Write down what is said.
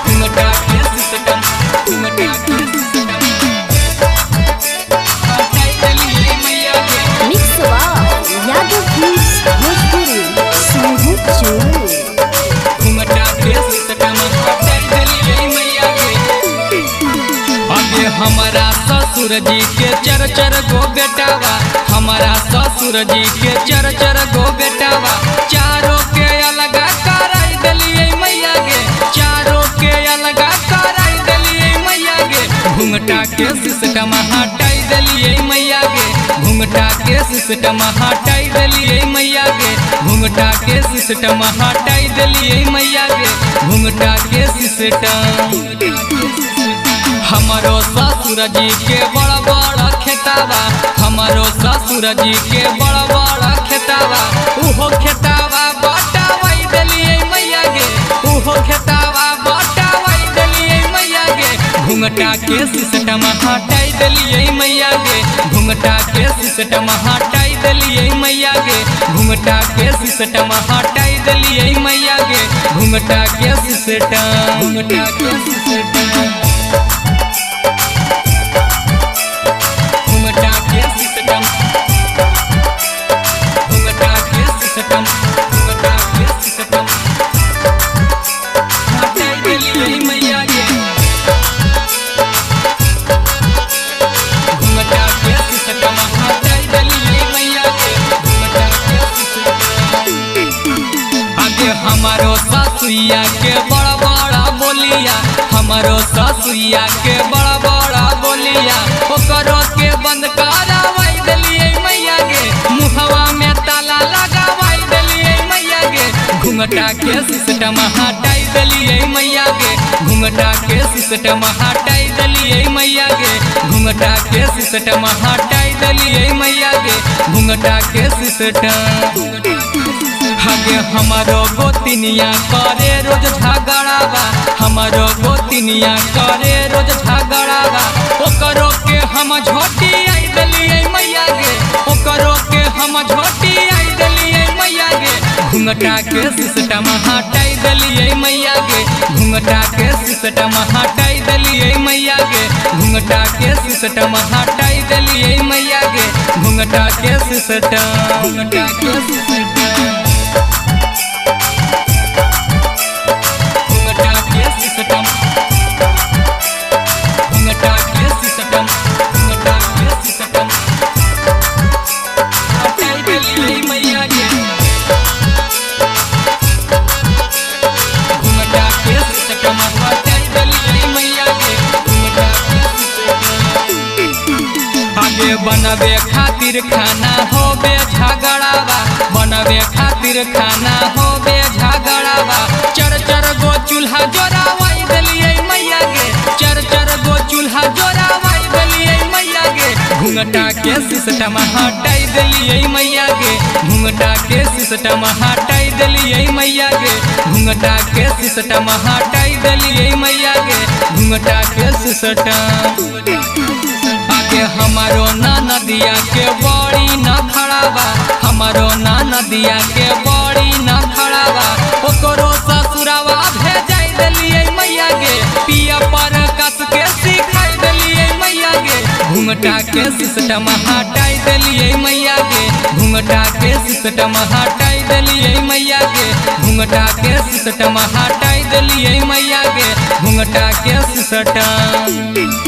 घुंघटा के सिस्टम घुंघटा के सिस्टम हटाई देलिए मैया के। मिक्स यादव हिल्स भोजपुरी सोनू चोर। घुंघटा के सिस्टम हटाई देलिए मैया के। आगे हमारा ससुर जी के चर चर गो बेटावा, हमारा ससुर जी के चर चर गो बेटावा, चारों के अलगा कराई देलिए मैया गे, चारों के अलगा कराई देलिए मैया गे। घुंघटा के सिस्टम हटाई देलिए मैया गे, घुंघटा के सिस्टम हटाई देलिए मैया गे, घुंघटा के सिस्टम हटाई देलिए मैया गे, घुंघटा के सिस्टम। हमारो ससुर जी के बड़ा बड़ा खेतावा, हमारो ससुर जी के बड़ा बड़ा खेतावा, उहो खेतावा बटावाई देलिए मैया गे, उहो खेतावा बटावाई देलिए मैया गे। घुंघटा के सिस्टम हटाई देलिए मैया गे, घुंघटा के सिस्टम हटाई देलिए मैया गे, घुंघटा के सिस्टम हटाई देलिए मैया गे, घुंघटा के सिस्टम घुंघटा के सिस्टम घुंघटा के सिस्टम घुंघटा के सिस्टम घुंघटा के सिस्टम हटाई देलिए मैया गे। घुंघटा के सिस्टम हटाई देलिए मैया गे, घुंघटा के सिस्टम। आगे हमारो ससुइया के बड़ा बड़ा बोलिया, हमारो ससुइया के बड़ा बड़ा बोलिया, ओकरो के बंद करावाई देलिए मैया गे, मुहवा में ताला लगावाई देलिए मैया गे। घुंघटा के सिस्टम हटाई देलिए मैया गे, घुंघटा के सिस्टम हटाई देलिए मैया गे, घुंघटा के सिस्टम हटाई देलिए मैया गे, घुंघटा के सिस्टम। आगे हमारो गोतिनिया करे रोज झगड़ावा, हमारो गोतिनिया करे रोज झगड़ावा, ओकरो के हम झोटी आई देलिए मैया गे, ओकरो के हम झोटी आई देलिए मैया गे। घुंघटा के सिस्टम हटाई देलिए मैया गे, घुंघटा के सिस्टम हटाई देलिए मैया गे, घुंघटा के सिस्टम हटाई देलिए मैया गे, घुंघटा के सिस्टम घुंघटा के सिस्टम घुंघटा के सिस्टम घुंघटा के सिस्टम घुंघटा के सिस्टम हटाई देलिए मैया गे। घुंघटा के सिस्टम हटाई देलिए मैया गे, घुंघटा के सिस्टम। आगे बनबे खातिर खाना होबे झगड़ावा, बनबे खातिर खाना होबे झगड़ावा, चर चर गो चूल्हा जोरावाई देलिए मैया गे, चर चर गो चूल्हा जोरावाई देलिए मैया गे। घुंघटा के सिस्टम हटाई देलिए मैया गे, घुंघटा के सिस्टम हटाई देलिए मैया गे, घुंघटा के सिस्टम हटाई देलिए मैया गे, घुंघटा के सिस्टम। आगे हमारो नदिया के बड़ी न खड़ावा, हमारो नदिया के बड़ी न खड़ावा, ओकरो ससुरावा भेजाई देलिए मैया गे, पिया पर कस के सिखाई देलिए मैया गे। घुंघटा के सिस्टम हटाई देलिए मैया गे, घुंघटा के सिस्टम हटाई देलिए मैया गे, घुंघटा के सिस्टम हटाई देलिए मैया गे, घुंघटा के सिस्टम।